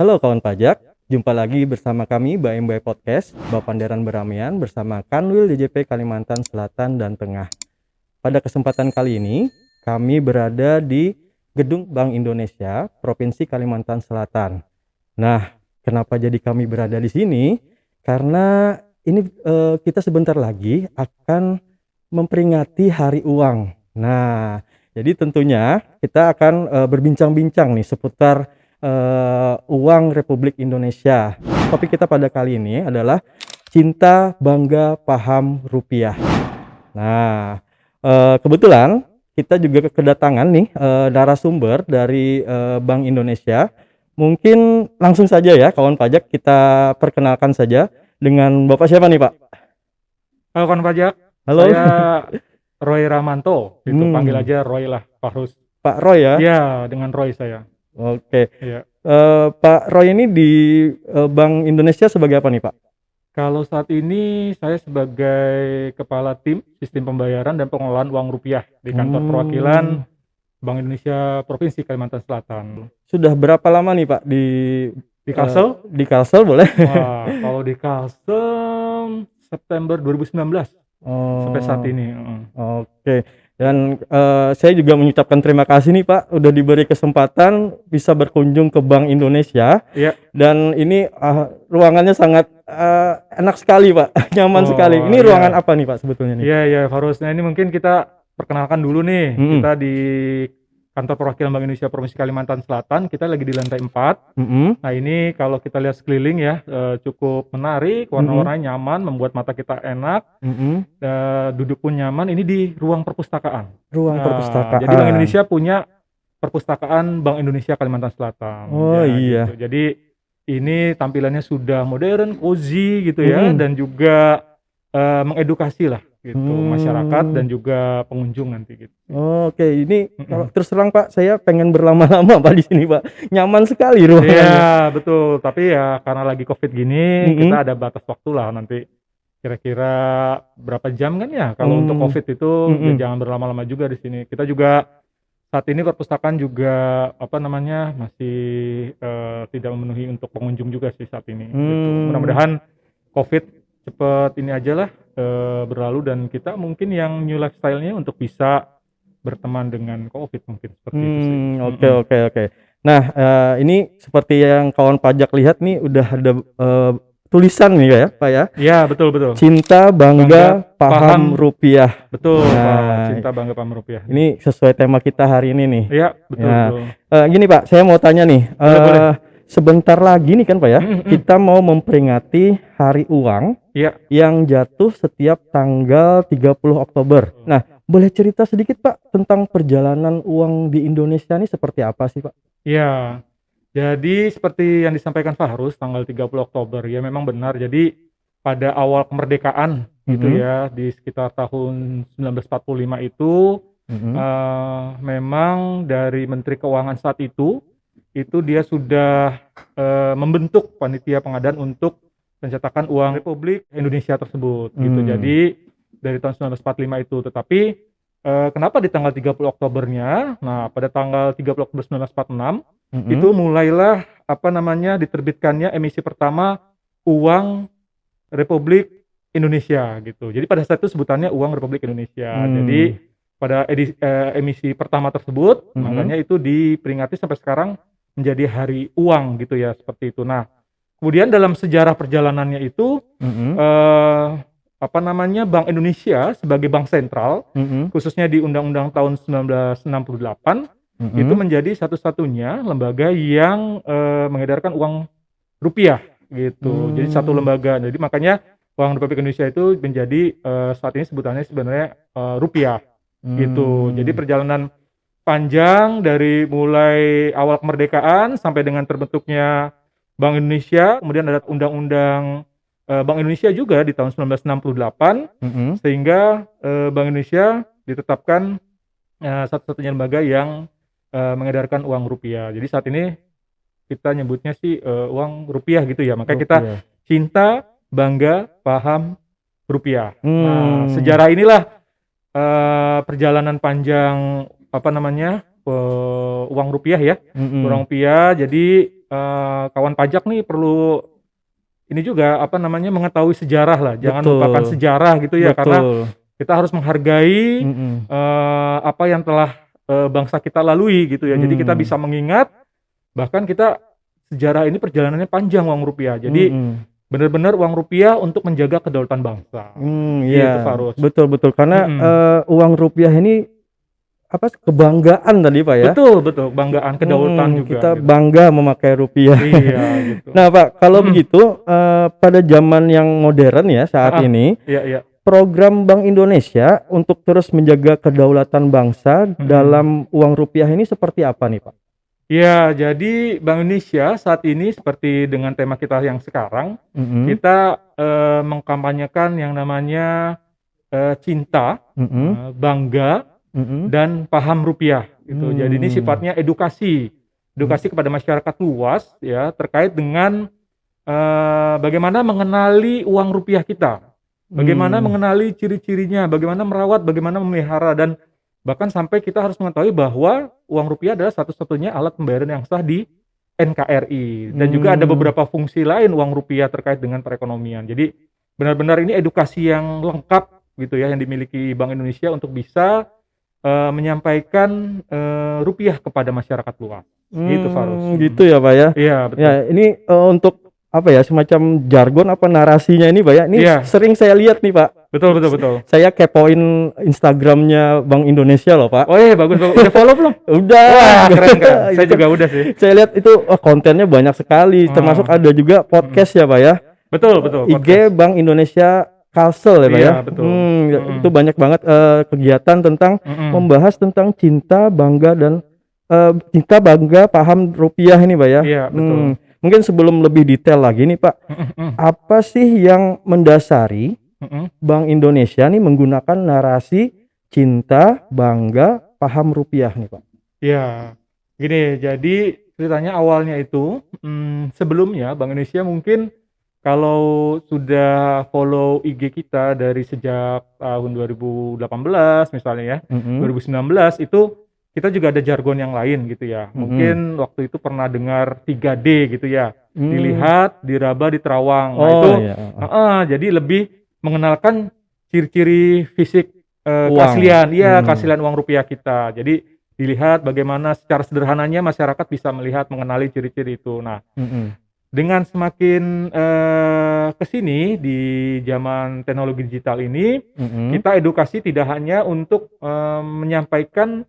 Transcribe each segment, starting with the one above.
Halo kawan pajak, jumpa lagi bersama kami BMB Podcast, Bapandaran Beramian bersama Kanwil DJP Kalimantan Selatan dan Tengah. Pada kesempatan kali ini, kami berada di Gedung Bank Indonesia, Provinsi Kalimantan Selatan. Nah, kenapa jadi kami berada di sini? Karena ini kita sebentar lagi akan memperingati Hari Uang. Nah, jadi tentunya kita akan berbincang-bincang nih seputar uang Republik Indonesia. Topik kita pada kali ini adalah cinta, bangga, paham rupiah. Nah, kebetulan kita juga kedatangan nih narasumber dari Bank Indonesia. Mungkin langsung saja ya kawan pajak, kita perkenalkan saja dengan Bapak siapa nih Pak? Halo kawan pajak, Halo. saya Roy Ramanto, panggil aja Roy lah, Pak Rus. Pak Roy ya? Iya, dengan Roy saya. Oke. Iya. Pak Roy ini di Bank Indonesia sebagai apa nih Pak? Kalau saat ini saya sebagai Kepala Tim Sistem Pembayaran dan Pengelolaan Uang Rupiah di Kantor Perwakilan Bank Indonesia Provinsi Kalimantan Selatan. Sudah berapa lama nih Pak Di Kalsel? Di Kalsel boleh? Wah, kalau di Kalsel September 2019 sampai saat ini. Oke. Dan saya juga mengucapkan terima kasih nih Pak, udah diberi kesempatan bisa berkunjung ke Bank Indonesia. Iya. Dan ini ruangannya sangat enak sekali Pak, nyaman sekali. Ini ruangan apa nih Pak sebetulnya nih? Iya, harusnya ini mungkin kita perkenalkan dulu nih. Kita di Kantor Perwakilan Bank Indonesia Provinsi Kalimantan Selatan, kita lagi di lantai 4. Nah ini kalau kita lihat sekeliling ya, cukup menarik, warna-warnanya nyaman, membuat mata kita enak, duduk pun nyaman. Ini di ruang perpustakaan. Perpustakaan. Jadi Bank Indonesia punya perpustakaan Bank Indonesia Kalimantan Selatan. Oh iya. Gitu. Jadi ini tampilannya sudah modern, cozy gitu ya, dan juga mengedukasi lah gitu masyarakat dan juga pengunjung nanti gitu. Oke, ini kalau terus terang Pak, saya pengen berlama-lama Pak di sini Pak. Nyaman sekali ruangannya. Iya, betul. Tapi ya karena lagi Covid gini, kita ada batas waktu lah nanti. Kira-kira berapa jam kan ya kalau untuk Covid itu ya jangan berlama-lama juga di sini. Kita juga saat ini perpustakaan juga masih tidak memenuhi untuk pengunjung juga sih saat ini. Gitu. Mudah-mudahan Covid cepet ini aja lah berlalu dan kita mungkin yang new lifestyle-nya untuk bisa berteman dengan Covid mungkin seperti itu sih. Oke. Nah, ini seperti yang kawan pajak lihat nih udah ada tulisan nih ya Pak ya? Iya, betul. Cinta, bangga, paham rupiah. Betul, Nah, Pak. Cinta, bangga, paham rupiah. Ini sesuai tema kita hari ini nih. Iya, betul. Gini Pak, saya mau tanya nih. Boleh. Sebentar lagi nih kan Pak ya, kita mau memperingati Hari Uang yang jatuh setiap tanggal 30 Oktober. Nah, boleh cerita sedikit Pak tentang perjalanan uang di Indonesia ini seperti apa sih Pak? Iya, jadi seperti yang disampaikan Fahrus tanggal 30 Oktober ya memang benar. Jadi pada awal kemerdekaan gitu ya di sekitar tahun 1945 itu memang dari Menteri Keuangan saat itu dia sudah membentuk panitia pengadaan untuk pencetakan uang Republik Indonesia tersebut gitu. Jadi dari tahun 1945 itu, tetapi kenapa di tanggal 30 Oktobernya? Nah, pada tanggal 30 Oktober 1946 itu mulailah diterbitkannya emisi pertama uang Republik Indonesia gitu. Jadi pada saat itu sebutannya uang Republik Indonesia. Jadi pada emisi pertama tersebut makanya itu diperingati sampai sekarang menjadi Hari Uang gitu ya, seperti itu. Nah, kemudian dalam sejarah perjalanannya itu Bank Indonesia sebagai bank sentral khususnya di Undang-Undang tahun 1968 itu menjadi satu-satunya lembaga yang mengedarkan uang rupiah gitu. Jadi satu lembaga. Jadi makanya uang Republik Indonesia itu menjadi saat ini sebutannya sebenarnya rupiah gitu. Jadi perjalanan panjang dari mulai awal kemerdekaan sampai dengan terbentuknya Bank Indonesia, kemudian ada Undang-Undang Bank Indonesia juga di tahun 1968 sehingga Bank Indonesia ditetapkan satu-satunya lembaga yang mengedarkan uang rupiah. Jadi saat ini kita nyebutnya sih uang rupiah gitu ya. Makanya kita cinta, bangga, paham rupiah. Nah, sejarah inilah perjalanan panjang uang rupiah ya. Uang rupiah. Jadi kawan pajak nih perlu ini juga mengetahui sejarah lah, jangan Betul. lupakan sejarah gitu ya, karena Betul. kita harus menghargai Mhm. apa yang telah bangsa kita lalui gitu ya. Jadi kita bisa mengingat, bahkan kita sejarah ini perjalanannya panjang uang rupiah. Jadi benar-benar uang rupiah untuk menjaga kedaulatan bangsa. Gitu, Iya, Farus. betul. Karena Mhm. uang rupiah ini kebanggaan tadi Pak ya. Betul, kebanggaan, kedaulatan juga Kita gitu. bangga memakai rupiah. Iya, gitu. Nah Pak, kalau Mhm. begitu pada zaman yang modern ya saat Heeh. ini, Iya. program Bank Indonesia untuk terus menjaga kedaulatan bangsa dalam uang rupiah ini seperti apa nih Pak? Ya, jadi Bank Indonesia saat ini seperti dengan tema kita yang sekarang, kita mengkampanyekan yang namanya cinta, bangga, dan paham rupiah gitu. Jadi ini sifatnya edukasi kepada masyarakat luas ya terkait dengan bagaimana mengenali uang rupiah kita, bagaimana mengenali ciri-cirinya, bagaimana merawat, bagaimana memelihara, dan bahkan sampai kita harus mengetahui bahwa uang rupiah adalah satu-satunya alat pembayaran yang sah di NKRI, dan juga ada beberapa fungsi lain uang rupiah terkait dengan perekonomian. Jadi benar-benar ini edukasi yang lengkap gitu ya yang dimiliki Bank Indonesia untuk bisa menyampaikan rupiah kepada masyarakat luas. Gitu, Farus. Gitu ya Pak ya. Iya, betul. Ya ini untuk semacam jargon narasinya ini Pak ya. Ini sering saya lihat nih Pak. Betul. Saya kepoin Instagramnya Bank Indonesia loh Pak. Oh iya, bagus. Udah follow belum? Udah. Wah, keren. Saya juga udah sih. Saya lihat itu kontennya banyak sekali, termasuk ada juga podcast ya Pak ya. Betul. IG podcast. Bank Indonesia Kalsel ya Pak ya. Betul. Itu banyak banget kegiatan tentang membahas tentang cinta, bangga, dan cinta, bangga, paham rupiah ini Pak ya. Iya, betul. Mungkin sebelum lebih detail lagi nih Pak, apa sih yang mendasari Bank Indonesia nih menggunakan narasi cinta, bangga, paham rupiah nih Pak? Ya, gini, jadi ceritanya awalnya itu sebelumnya Bank Indonesia mungkin kalau sudah follow IG kita dari sejak tahun 2018 misalnya ya, 2019 itu kita juga ada jargon yang lain gitu ya. Mungkin waktu itu pernah dengar 3D gitu ya. Dilihat, diraba, diterawang. Nah itu jadi lebih mengenalkan ciri-ciri fisik keaslian, keaslian uang rupiah kita. Jadi dilihat bagaimana secara sederhananya masyarakat bisa melihat, mengenali ciri-ciri itu. Nah, dengan semakin kesini di zaman teknologi digital ini, kita edukasi tidak hanya untuk menyampaikan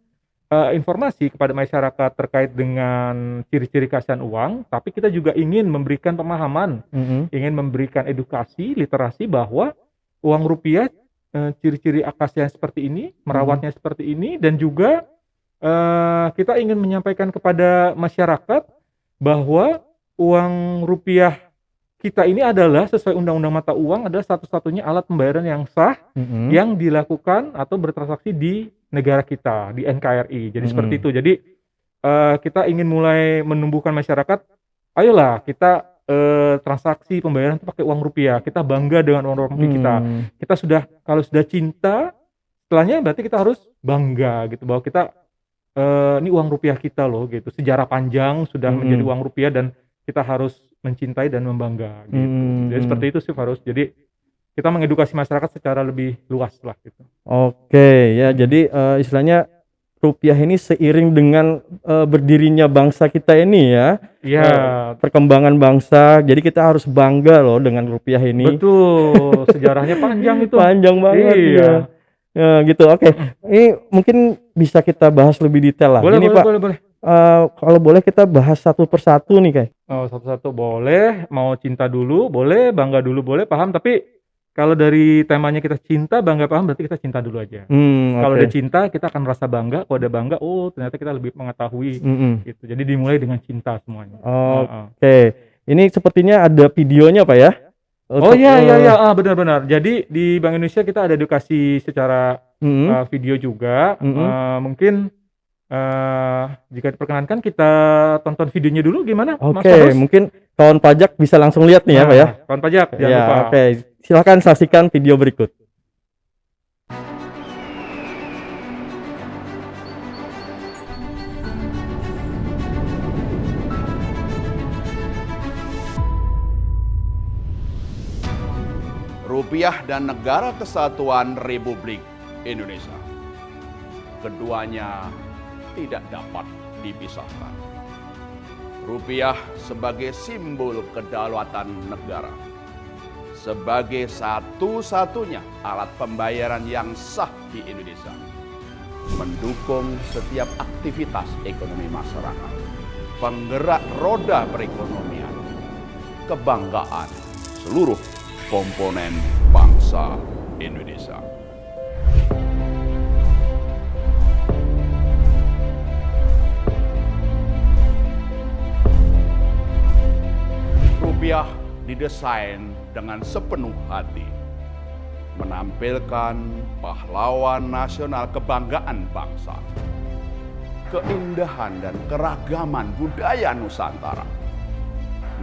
informasi kepada masyarakat terkait dengan ciri-ciri keaslian uang, tapi kita juga ingin memberikan pemahaman, ingin memberikan edukasi, literasi bahwa uang rupiah ciri-ciri keaslian seperti ini, merawatnya seperti ini, dan juga kita ingin menyampaikan kepada masyarakat bahwa uang rupiah kita ini adalah sesuai undang-undang mata uang adalah satu-satunya alat pembayaran yang sah yang dilakukan atau bertransaksi di negara kita, di NKRI. Jadi seperti itu. Jadi kita ingin mulai menumbuhkan masyarakat, ayolah kita transaksi pembayaran itu pakai uang rupiah. Kita bangga dengan uang rupiah kita. Kita kalau sudah cinta, setelahnya berarti kita harus bangga gitu bahwa kita ini uang rupiah kita loh gitu. Sejarah panjang sudah menjadi uang rupiah dan kita harus mencintai dan membangga gitu. Jadi seperti itu sih Farus. Jadi kita mengedukasi masyarakat secara lebih luas lah gitu. Oke ya, jadi istilahnya rupiah ini seiring dengan berdirinya bangsa kita ini ya. Iya. Perkembangan bangsa. Jadi kita harus bangga loh dengan rupiah ini. Betul. Sejarahnya panjang itu. Panjang banget. Iya. Ya, gitu. Oke. Ini mungkin bisa kita bahas lebih detail lah. Boleh, ini, Pak. Boleh. Kalau boleh kita bahas satu persatu nih, Kay. Oh, satu-satu boleh. Mau cinta dulu boleh, bangga dulu boleh, paham. Tapi kalau dari temanya kita cinta, bangga, paham, berarti kita cinta dulu aja. Kalau udah cinta, kita akan merasa bangga. Kalau udah bangga, oh ternyata kita lebih mengetahui. Gitu. Jadi dimulai dengan cinta semuanya. Oke. Ini sepertinya ada videonya, Pak ya? Oh iya, benar-benar. Jadi di Bank Indonesia kita ada edukasi secara video juga. Mungkin jika diperkenankan kita tonton videonya dulu gimana? Oke, mungkin kawan pajak bisa langsung lihat nih ya Pak ya. Kawan pajak, jangan lupa. Oke, silakan saksikan video berikut. Rupiah dan Negara Kesatuan Republik Indonesia. Keduanya tidak dapat dipisahkan. Rupiah sebagai simbol kedaulatan negara, sebagai satu-satunya alat pembayaran yang sah di Indonesia, mendukung setiap aktivitas ekonomi masyarakat, penggerak roda perekonomian, kebanggaan seluruh komponen bangsa Indonesia. Rupiah didesain dengan sepenuh hati, menampilkan pahlawan nasional kebanggaan bangsa, keindahan dan keragaman budaya Nusantara,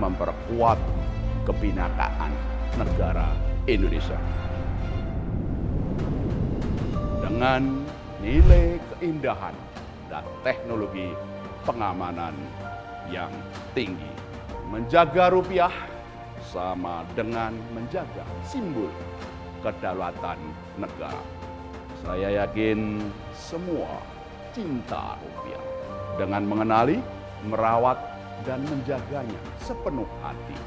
memperkuat kebinakaan negara Indonesia. Dengan nilai keindahan dan teknologi pengamanan yang tinggi, menjaga rupiah sama dengan menjaga simbol kedaulatan negara. Saya yakin semua cinta rupiah dengan mengenali, merawat, dan menjaganya sepenuh hati.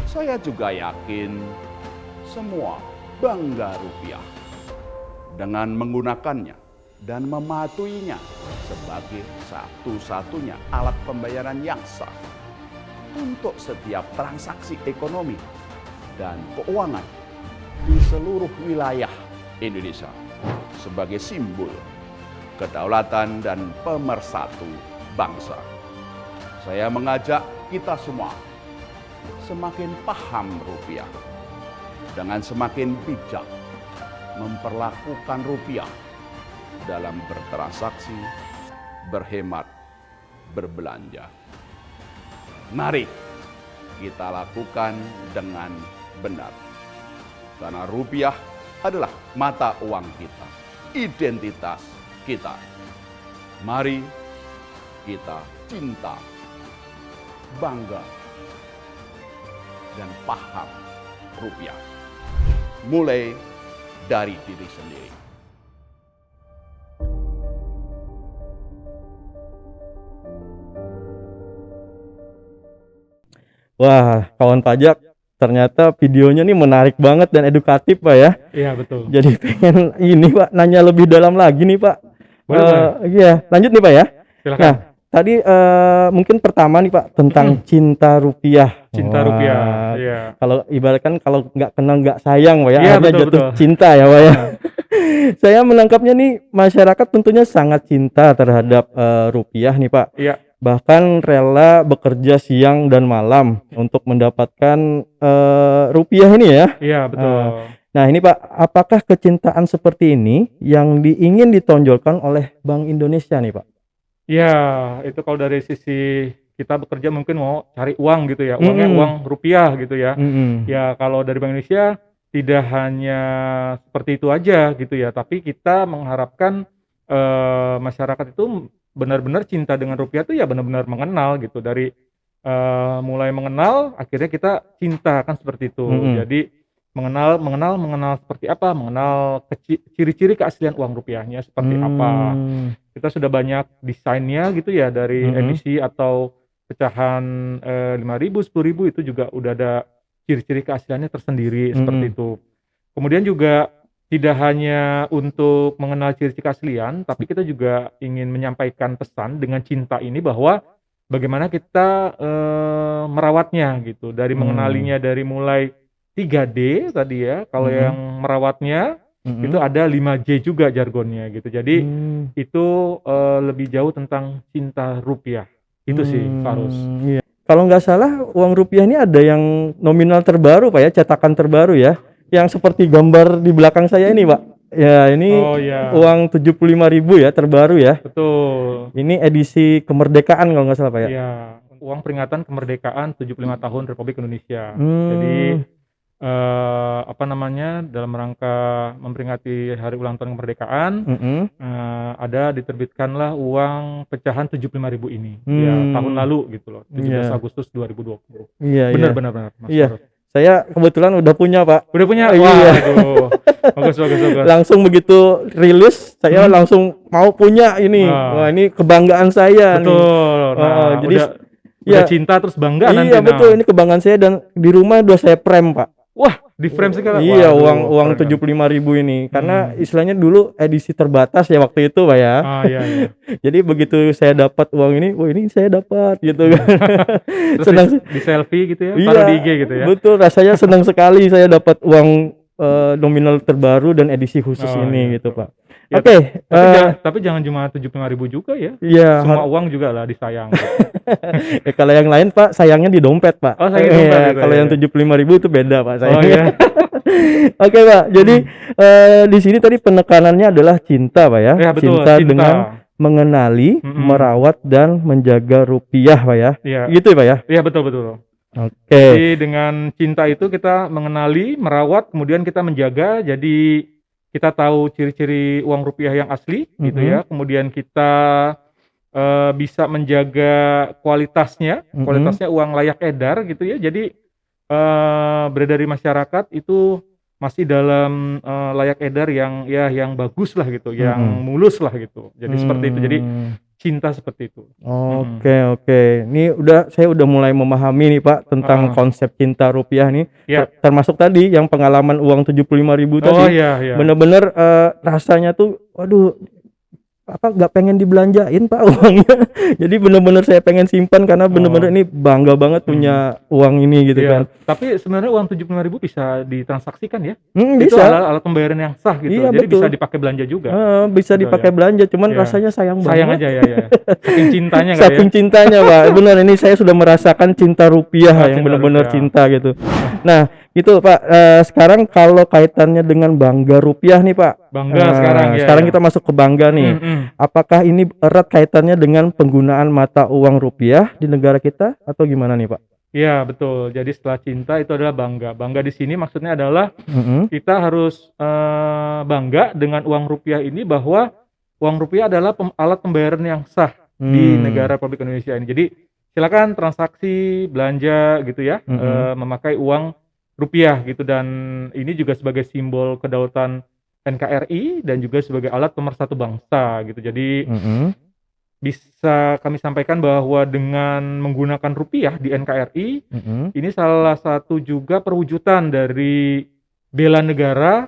Saya juga yakin semua bangga rupiah dengan menggunakannya dan mematuhinya sebagai satu-satunya alat pembayaran yang sah untuk setiap transaksi ekonomi dan keuangan di seluruh wilayah Indonesia, sebagai simbol kedaulatan dan pemersatu bangsa. Saya mengajak kita semua semakin paham rupiah dengan semakin bijak memperlakukan rupiah dalam bertransaksi, berhemat, berbelanja. Mari kita lakukan dengan benar, karena rupiah adalah mata uang kita, identitas kita. Mari kita cinta, bangga, dan paham rupiah, mulai dari diri sendiri. Wah, kawan pajak, ternyata videonya nih menarik banget dan edukatif, Pak ya. Iya, betul. Jadi pengen ini, Pak, nanya lebih dalam lagi nih, Pak. Boleh. Iya, lanjut nih, Pak ya. Silakan. Nah, tadi mungkin pertama nih, Pak, tentang cinta rupiah. Cinta Wah, rupiah. Iya. Kalau ibaratkan kalau nggak kenal nggak sayang, Pak ya, Iya, akhirnya betul, jatuh betul. cinta ya, Pak ya. Saya menangkapnya nih, masyarakat tentunya sangat cinta terhadap rupiah nih, Pak. Iya. Bahkan rela bekerja siang dan malam untuk mendapatkan rupiah ini ya. Iya, betul. Nah ini Pak, apakah kecintaan seperti ini yang ingin ditonjolkan oleh Bank Indonesia nih Pak? Ya, itu kalau dari sisi kita bekerja mungkin mau cari uang gitu ya, uangnya uang rupiah gitu ya. Ya kalau dari Bank Indonesia tidak hanya seperti itu aja gitu ya, tapi kita mengharapkan masyarakat itu benar-benar cinta dengan rupiah tuh ya benar-benar mengenal gitu, dari mulai mengenal akhirnya kita cinta kan seperti itu. Jadi mengenal seperti apa, mengenal ciri-ciri keaslian uang rupiahnya seperti apa. Kita sudah banyak desainnya gitu ya, dari edisi atau pecahan 5.000, 10.000 itu juga udah ada ciri-ciri keasliannya tersendiri seperti itu. Kemudian juga tidak hanya untuk mengenal ciri-ciri keaslian, tapi kita juga ingin menyampaikan pesan dengan cinta ini bahwa bagaimana kita merawatnya gitu, dari mengenalinya dari mulai 3D tadi ya, kalau yang merawatnya itu ada 5J juga jargonnya gitu. Jadi itu lebih jauh tentang cinta rupiah. Itu sih, Farus. Iya. Kalau nggak salah uang rupiah ini ada yang nominal terbaru Pak ya, cetakan terbaru ya, yang seperti gambar di belakang saya ini Pak. Ya ini uang 75.000 ya, terbaru ya. Betul. Ini edisi kemerdekaan kalau nggak salah Pak ya. Iya, uang peringatan kemerdekaan 75 tahun Republik Indonesia. Jadi dalam rangka memperingati hari ulang tahun kemerdekaan, ada diterbitkanlah uang pecahan 75.000 ini ya, tahun lalu gitu loh, 17 Agustus 2020. Benar. Mas. Iya, Saya kebetulan udah punya, Pak. Udah punya? Iya. Wah, aduh. Bagus. Langsung begitu rilis, saya langsung mau punya ini. Wah, ini kebanggaan saya nih. Betul. Nah, Jadi udah cinta terus bangga nanti. Iya, betul. Ini kebanggaan saya dan di rumah udah saya prem, Pak. Wah, di frame segala. Iya, uang 75.000 ini. Karena istilahnya dulu edisi terbatas ya waktu itu, Pak ya. Iya. Jadi begitu saya dapat uang ini, wah ini saya dapat gitu kan. Terus Senang di selfie gitu ya, iya, taruh di IG gitu ya. Betul, rasanya senang sekali saya dapat uang nominal terbaru dan edisi khusus ini gitu, Pak. Ya, Oke, tapi jangan cuma 75.000 juga ya. Iya, semua uang juga lah disayang. Kalau yang lain, Pak, sayangnya di dompet, Pak. Oh, sayangnya di dompet Iya, itu, kalau ya. yang 75.000 itu beda, Pak, sayangnya. Oh iya. Oke, Pak. Jadi di sini tadi penekanannya adalah cinta, Pak ya. Ya, betul, cinta cinta. dengan mengenali, merawat dan menjaga rupiah, Pak ya. Iya. Gitu ya, Pak ya. Iya, betul. Oke. Jadi dengan cinta itu kita mengenali, merawat, kemudian kita menjaga. Jadi kita tahu ciri-ciri uang rupiah yang asli gitu ya. Kemudian kita bisa menjaga kualitasnya uang layak edar gitu ya. Jadi beredar di masyarakat itu masih dalam layak edar yang bagus lah gitu, yang mulus lah gitu. Jadi seperti itu. Jadi cinta seperti itu. Oke. Ini saya udah mulai memahami nih, Pak, tentang konsep cinta rupiah nih. Ya. Termasuk tadi yang pengalaman uang 75.000 tadi. Oh iya. Bener-bener rasanya tuh waduh, nggak pengen dibelanjain, Pak, uangnya. Jadi bener-bener saya pengen simpan karena bener-bener ini bangga banget punya uang ini gitu kan. Tapi sebenarnya uang 75.000 bisa ditransaksikan ya. Bisa. Itu alat pembayaran yang sah gitu. Iya, jadi betul. bisa dipakai belanja juga. Bisa dipakai belanja, cuman rasanya sayang banget. Sayang aja ya. Saking cintanya kan ya. Saking cintanya, Pak. Benar, ini saya sudah merasakan cinta rupiah yang benar-benar cinta gitu. Nah, gitu, Pak. Sekarang kalau kaitannya dengan bangga rupiah nih, Pak. Bangga sekarang kita masuk ke bangga nih. Apakah ini erat kaitannya dengan penggunaan mata uang rupiah di negara kita atau gimana nih, Pak? Iya, betul. Jadi setelah cinta itu adalah bangga. Bangga di sini maksudnya adalah kita harus bangga dengan uang rupiah ini, bahwa uang rupiah adalah alat pembayaran yang sah di negara Republik Indonesia ini. Jadi silakan transaksi belanja gitu ya, memakai uang rupiah gitu, dan ini juga sebagai simbol kedaulatan NKRI dan juga sebagai alat pemersatu bangsa gitu. Jadi bisa kami sampaikan bahwa dengan menggunakan rupiah di NKRI ini salah satu juga perwujudan dari bela negara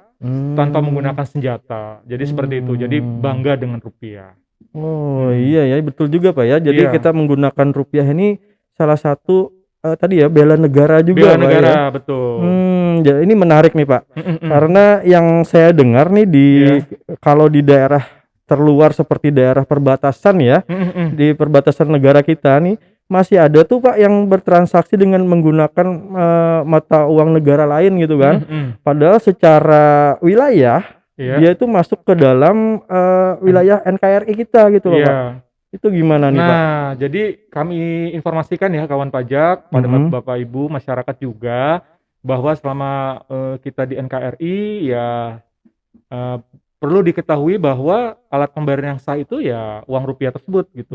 tanpa menggunakan senjata. Jadi seperti itu. Jadi bangga dengan rupiah. Oh iya ya, betul juga, Pak ya. Jadi kita menggunakan rupiah ini salah satu tadi ya bela negara juga, bela negara, ya. Betul. Jadi ini menarik nih, Pak. Karena yang saya dengar nih kalau di daerah terluar seperti daerah perbatasan ya, di perbatasan negara kita nih masih ada tuh, Pak, yang bertransaksi dengan menggunakan mata uang negara lain gitu kan. Padahal secara wilayah dia itu masuk ke dalam wilayah NKRI kita gitu loh, Pak. Itu gimana nih, Pak? Nah, jadi kami informasikan ya kawan pajak, pada Bapak Ibu, masyarakat juga, bahwa selama kita di NKRI ya perlu diketahui bahwa alat pembayaran yang sah itu ya uang rupiah tersebut gitu.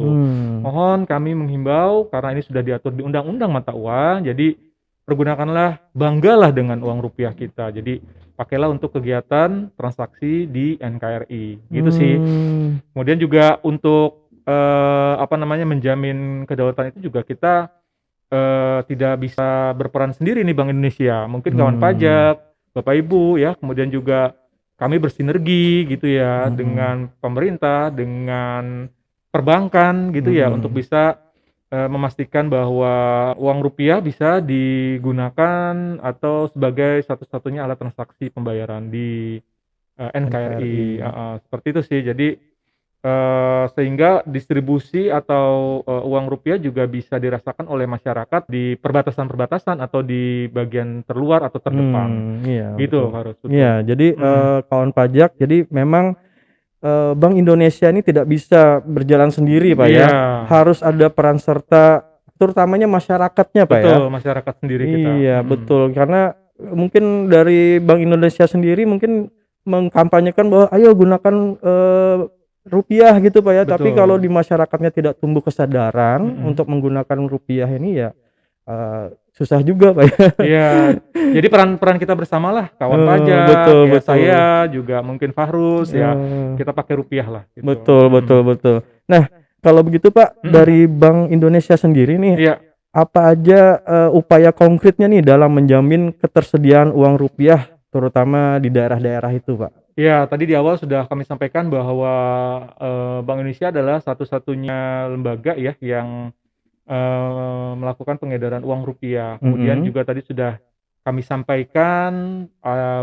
Mohon kami menghimbau, karena ini sudah diatur di Undang-Undang Mata Uang, jadi pergunakanlah, banggalah dengan uang rupiah kita. Jadi pakailah untuk kegiatan transaksi di NKRI gitu sih. Kemudian juga untuk menjamin kedaulatan itu juga kita tidak bisa berperan sendiri nih, Bank Indonesia. Mungkin kawan pajak, Bapak Ibu ya, kemudian juga kami bersinergi gitu ya dengan pemerintah, dengan perbankan gitu ya, untuk bisa memastikan bahwa uang rupiah bisa digunakan atau sebagai satu-satunya alat transaksi pembayaran di NKRI. Seperti itu sih. Jadi sehingga distribusi atau uang rupiah juga bisa dirasakan oleh masyarakat di perbatasan-perbatasan atau di bagian terluar atau terdepan. Gitu harus. Iya, jadi kawan pajak, jadi memang Bank Indonesia ini tidak bisa berjalan sendiri, Pak ya. Harus ada peran serta terutamanya masyarakatnya, Pak ya. Betul, masyarakat sendiri kita. Iya, betul. Karena mungkin dari Bank Indonesia sendiri mungkin mengkampanyekan bahwa ayo gunakan rupiah gitu, Pak ya. Betul. Tapi kalau di masyarakatnya tidak tumbuh kesadaran untuk menggunakan rupiah ini ya susah juga Pak ya. Iya, jadi peran kita bersama lah, kawan pajak, Betul ya betul. saya juga mungkin Fahrus ya, kita pakai rupiah lah gitu. Betul betul betul. Nah, kalau begitu Pak, dari Bank Indonesia sendiri nih, Iya. apa aja upaya konkretnya nih dalam menjamin ketersediaan uang rupiah terutama di daerah-daerah itu Pak? Ya, tadi di awal sudah kami sampaikan bahwa Bank Indonesia adalah satu-satunya lembaga ya yang melakukan pengedaran uang rupiah. Kemudian juga tadi sudah kami sampaikan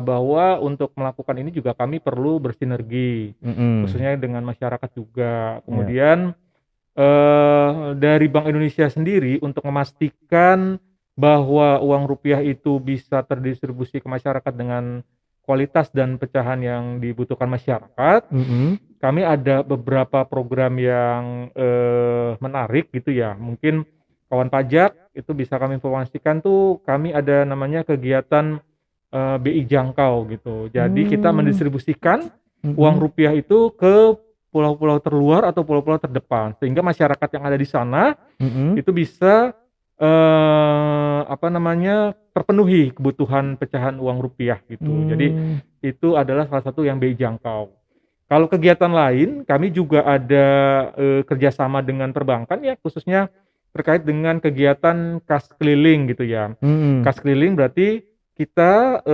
bahwa untuk melakukan ini juga kami perlu bersinergi, khususnya dengan masyarakat juga. Kemudian dari Bank Indonesia sendiri untuk memastikan bahwa uang rupiah itu bisa terdistribusi ke masyarakat dengan kualitas dan pecahan yang dibutuhkan masyarakat, kami ada beberapa program yang menarik gitu ya. Mungkin kawan pajak itu bisa kami informasikan tuh kami ada namanya kegiatan BI Jangkau gitu. Jadi kita mendistribusikan uang rupiah itu ke pulau-pulau terluar atau pulau-pulau terdepan sehingga masyarakat yang ada di sana itu bisa terpenuhi kebutuhan pecahan uang rupiah gitu. Jadi itu adalah salah satu yang BI Jangkau. Kalau kegiatan lain, kami juga ada kerjasama dengan perbankan ya, khususnya terkait dengan kegiatan kas keliling gitu ya. Kas keliling berarti kita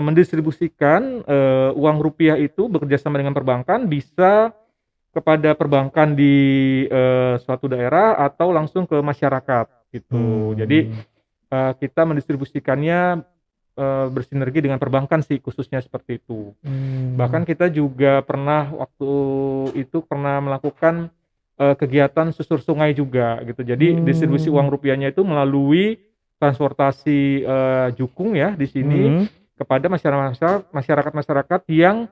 mendistribusikan uang rupiah itu bekerjasama dengan perbankan bisa kepada perbankan di suatu daerah atau langsung ke masyarakat gitu. Jadi kita mendistribusikannya bersinergi dengan perbankan sih khususnya seperti itu. Bahkan kita juga waktu itu pernah melakukan kegiatan susur sungai juga gitu. Jadi distribusi uang rupiahnya itu melalui transportasi jukung ya di sini kepada masyarakat yang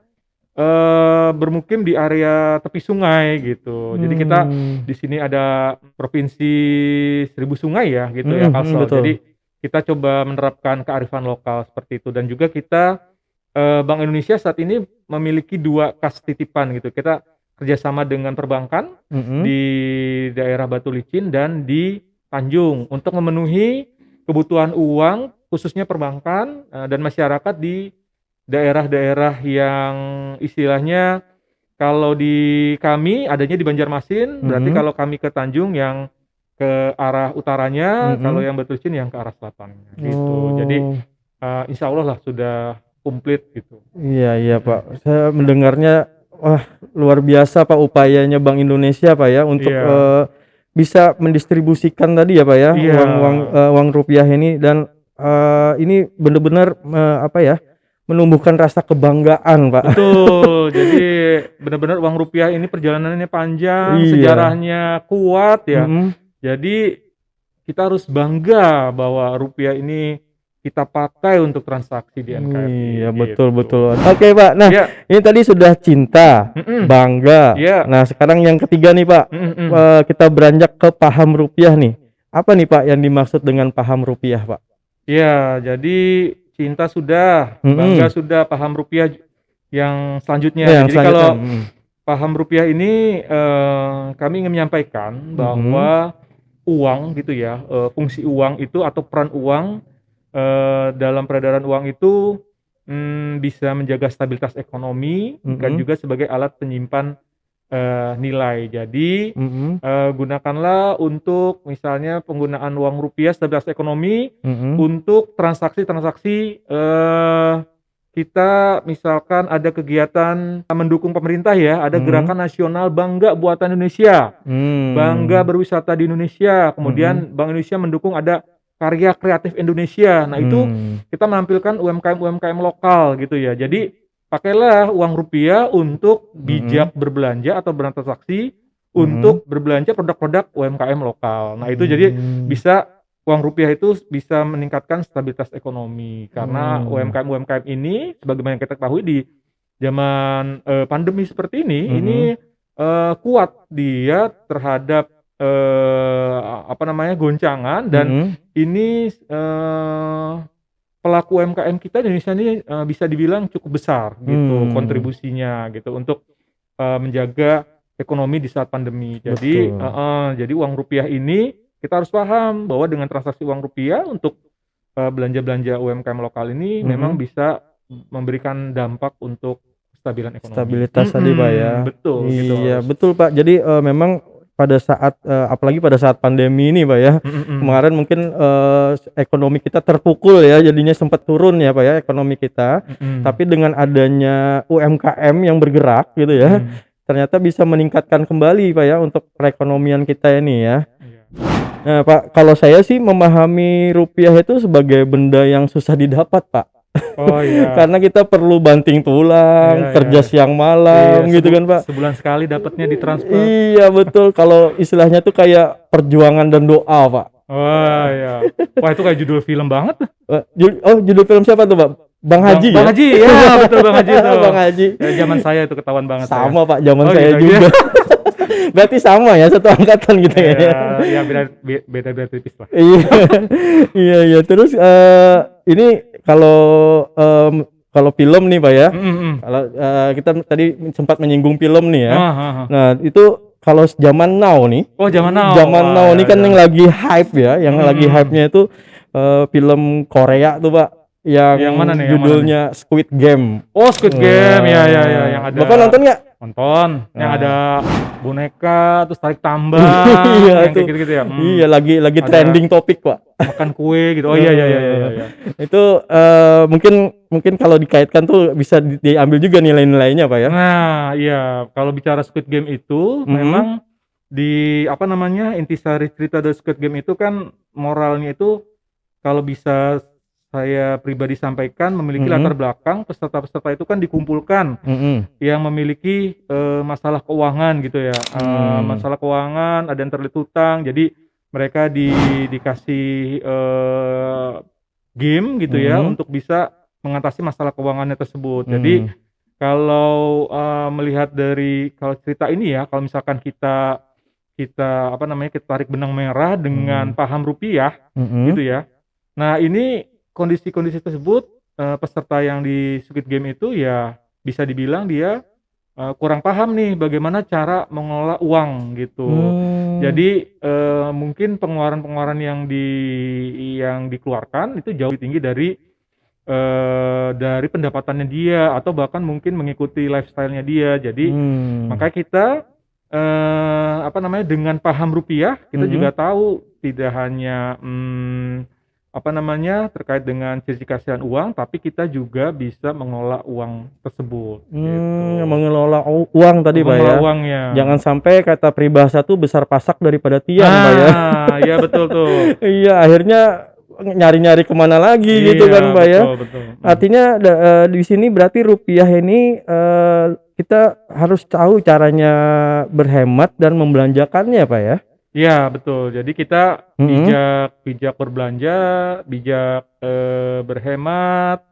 bermukim di area tepi sungai gitu. Jadi kita di sini ada provinsi 1000 sungai ya gitu ya Kalsel. Jadi kita coba menerapkan kearifan lokal seperti itu dan juga kita Bank Indonesia saat ini memiliki 2 kas titipan gitu. Kita kerjasama dengan perbankan di daerah Batu Licin dan di Tanjung untuk memenuhi kebutuhan uang khususnya perbankan dan masyarakat di daerah-daerah yang istilahnya kalau di kami adanya di Banjarmasin, berarti kalau kami ke Tanjung yang ke arah utaranya, kalau yang Batu Licin yang ke arah selatannya gitu. Jadi insya Allah lah sudah komplit gitu. Iya Pak, saya mendengarnya wah luar biasa Pak upayanya Bank Indonesia Pak ya untuk bisa mendistribusikan tadi ya Pak ya uang rupiah ini dan ini benar-benar menumbuhkan rasa kebanggaan Pak. Betul, jadi benar-benar uang rupiah ini perjalanannya panjang, sejarahnya kuat ya. Jadi kita harus bangga bahwa rupiah ini kita pakai untuk transaksi di NKRI. Iya betul. Oke Pak, nah ini tadi sudah cinta, bangga. Nah sekarang yang ketiga nih Pak, kita beranjak ke paham rupiah nih. Apa nih Pak yang dimaksud dengan paham rupiah Pak? Ya, jadi cinta sudah, bangga sudah, paham rupiah yang selanjutnya. Jadi kalau paham rupiah ini kami ingin menyampaikan bahwa uang gitu ya, fungsi uang itu atau peran uang dalam peredaran uang itu bisa menjaga stabilitas ekonomi dan juga sebagai alat penyimpan nilai. Jadi gunakanlah untuk misalnya penggunaan uang rupiah stabilitas ekonomi untuk transaksi-transaksi kita misalkan ada kegiatan mendukung pemerintah ya, ada gerakan nasional Bangga Buatan Indonesia, bangga berwisata di Indonesia, kemudian Bank Indonesia mendukung ada karya kreatif Indonesia. Nah itu kita menampilkan UMKM lokal gitu ya. Jadi pakailah uang rupiah untuk bijak berbelanja atau bertransaksi untuk berbelanja produk-produk UMKM lokal. Nah itu jadi bisa uang rupiah itu bisa meningkatkan stabilitas ekonomi karena UMKM ini sebagaimana kita ketahui di zaman pandemi seperti ini kuat dia terhadap goncangan dan ini pelaku UMKM kita di Indonesia ini bisa dibilang cukup besar gitu kontribusinya gitu untuk menjaga ekonomi di saat pandemi. Jadi jadi uang rupiah ini kita harus paham bahwa dengan transaksi uang rupiah untuk belanja-belanja UMKM lokal ini memang bisa memberikan dampak untuk kestabilan ekonomi. Stabilitas tadi Pak ya. Betul gitu. Iya betul Pak. Jadi memang pada saat apalagi pada saat pandemi ini Pak ya. Kemarin mungkin ekonomi kita terpukul ya, jadinya sempat turun ya Pak ya ekonomi kita. Tapi dengan adanya UMKM yang bergerak gitu ya, ternyata bisa meningkatkan kembali Pak ya untuk perekonomian kita ini ya. Nah Pak, kalau saya sih memahami rupiah itu sebagai benda yang susah didapat Pak. Oh iya. Karena kita perlu banting tulang, kerja siang malam gitu kan Pak. Sebulan sekali dapatnya ditransfer. Iya betul, kalau istilahnya tuh kayak perjuangan dan doa Pak. Wah iya. Wah itu kayak judul film banget. Judul film siapa tuh Pak? Bang Haji Bang ya? Haji, ya betul Bang Haji itu. Bang Haji. Ya, zaman saya itu ketahuan banget. Sama Pak, zaman Oh, saya gitu, juga. Berarti sama ya, satu angkatan gitu ya. Ya beda tipis lah. Iya. Terus ini kalau film nih Pak ya. Kalau kita tadi sempat menyinggung film nih ya. Nah, itu kalau zaman now nih. Oh, zaman now. Zaman now ini kan yang lagi hype ya, yang lagi hype-nya itu film Korea tuh Pak. Yang mana nih? Judulnya Squid Game. Oh, Squid Game. Ya yang ada. Bapak nonton nggak? Nonton. Yang ada boneka terus tarik tambang. Iya itu. Gitu ya. Iya lagi Ada trending topik Pak. Makan kue gitu. Oh iya. Itu mungkin kalau dikaitkan tuh bisa diambil juga nilai-nilainya Pak ya. Nah, iya, kalau bicara Squid Game itu memang intisari cerita dari Squid Game itu kan moralnya itu kalau bisa saya pribadi sampaikan memiliki latar belakang peserta-peserta itu kan dikumpulkan yang memiliki masalah keuangan gitu ya. Masalah keuangan, ada yang terlilit hutang, jadi mereka dikasih game gitu ya untuk bisa mengatasi masalah keuangannya tersebut. Jadi kalau melihat dari kalau cerita ini ya, kalau misalkan kita kita tarik benang merah dengan paham rupiah gitu ya. Nah, ini kondisi-kondisi tersebut peserta yang di Squid Game itu ya bisa dibilang dia kurang paham nih bagaimana cara mengelola uang gitu. Jadi mungkin pengeluaran-pengeluaran yang dikeluarkan itu jauh lebih tinggi dari pendapatannya dia atau bahkan mungkin mengikuti lifestyle-nya dia. Jadi makanya kita dengan paham rupiah kita juga tahu tidak hanya terkait dengan sisi kasihan uang, tapi kita juga bisa mengelola uang tersebut. Gitu. Mengelola uang tadi Pak ya. Uangnya. Jangan sampai kata peribahasa tuh besar pasak daripada tiang Pak ya. Iya betul tuh. Iya akhirnya nyari-nyari kemana lagi gitu kan Pak ya. Betul. Artinya di sini berarti rupiah ini kita harus tahu caranya berhemat dan membelanjakannya Pak ya. Iya betul. Jadi kita bijak berbelanja, bijak berhemat.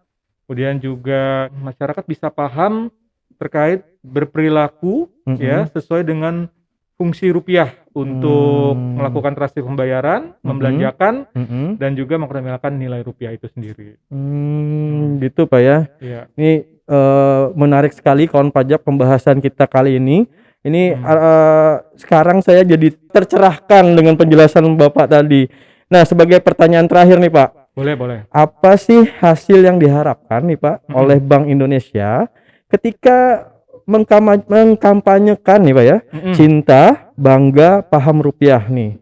Kemudian juga masyarakat bisa paham terkait berperilaku ya sesuai dengan fungsi rupiah untuk melakukan transaksi pembayaran, membelanjakan dan juga mengoptimalkan nilai rupiah itu sendiri. Gitu Pak ya. Iya. Ini menarik sekali kawan pajak pembahasan kita kali ini. Ini sekarang saya jadi tercerahkan dengan penjelasan Bapak tadi. Nah, sebagai pertanyaan terakhir nih Pak. Boleh. Apa sih hasil yang diharapkan nih Pak oleh Bank Indonesia ketika mengkampanyekan nih Pak ya, cinta, bangga, paham rupiah nih?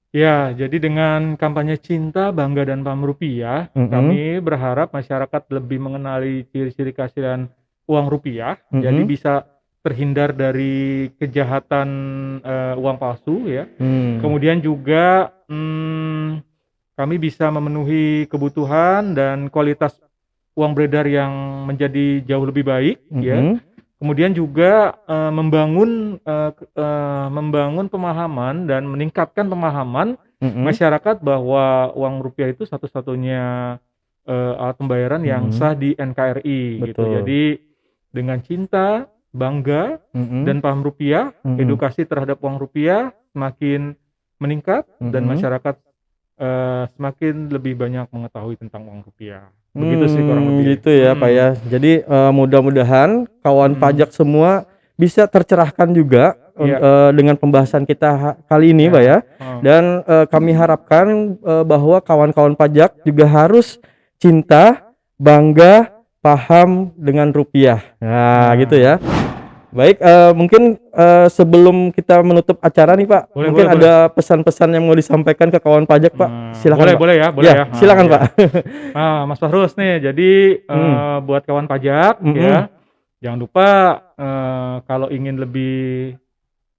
Ya, jadi dengan kampanye cinta, bangga, dan paham rupiah, kami berharap masyarakat lebih mengenali ciri-ciri keaslian uang rupiah, jadi bisa terhindar dari kejahatan uang palsu ya. Kemudian juga kami bisa memenuhi kebutuhan dan kualitas uang beredar yang menjadi jauh lebih baik ya. Kemudian juga membangun pemahaman dan meningkatkan pemahaman masyarakat bahwa uang rupiah itu satu-satunya alat pembayaran yang sah di NKRI gitu. Jadi dengan cinta, bangga dan paham rupiah, edukasi terhadap uang rupiah semakin meningkat dan masyarakat semakin lebih banyak mengetahui tentang uang rupiah. Begitu sih kurang lebih. Gitu ya Pak ya. Jadi mudah-mudahan kawan pajak semua bisa tercerahkan juga dengan pembahasan kita kali ini, Pak ya. Dan kami harapkan bahwa kawan-kawan pajak juga harus cinta, bangga, paham dengan rupiah. Nah, gitu ya. Baik, mungkin sebelum kita menutup acara nih Pak, mungkin ada pesan-pesan yang mau disampaikan ke kawan pajak Pak. Silakan. Boleh ya. Silakan Pak. Nah, Mas Fahrus nih, jadi buat kawan pajak ya, jangan lupa kalau ingin lebih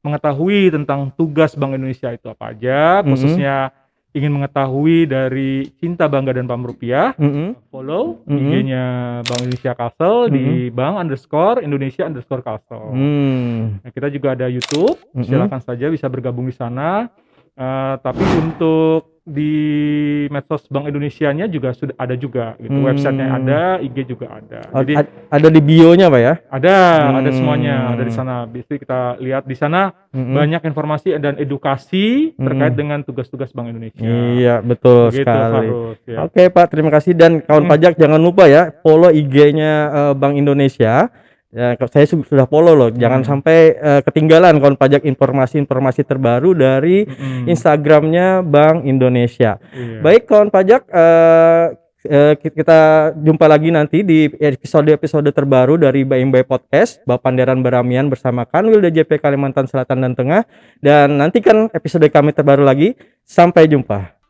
mengetahui tentang tugas Bank Indonesia itu apa aja, khususnya ingin mengetahui dari Cinta Bangga dan Paham Rupiah, follow IG-nya Bank Indonesia Kalsel di bank_Indonesia_Kalsel. Nah, kita juga ada YouTube, silakan saja bisa bergabung di sana. Tapi untuk di medsos Bank Indonesianya juga sudah ada juga gitu. Websitenya ada, IG juga ada. Jadi ada di bio-nya Pak ya? Ada semuanya, ada di sana. Bisa kita lihat di sana banyak informasi dan edukasi terkait dengan tugas-tugas Bank Indonesia. Iya, betul begitu, sekali. Fahrus, ya. Oke Pak, terima kasih dan kawan pajak jangan lupa ya follow IG-nya Bank Indonesia. Ya, saya sudah follow loh. Jangan sampai ketinggalan kawan pajak informasi-informasi terbaru dari Instagramnya Bank Indonesia. Baik kawan pajak, kita jumpa lagi nanti di episode terbaru dari Baim Bay Podcast Bapandaran Beramian bersama Kanwil DJP Kalimantan Selatan dan Tengah. Dan nantikan episode kami terbaru lagi. Sampai jumpa.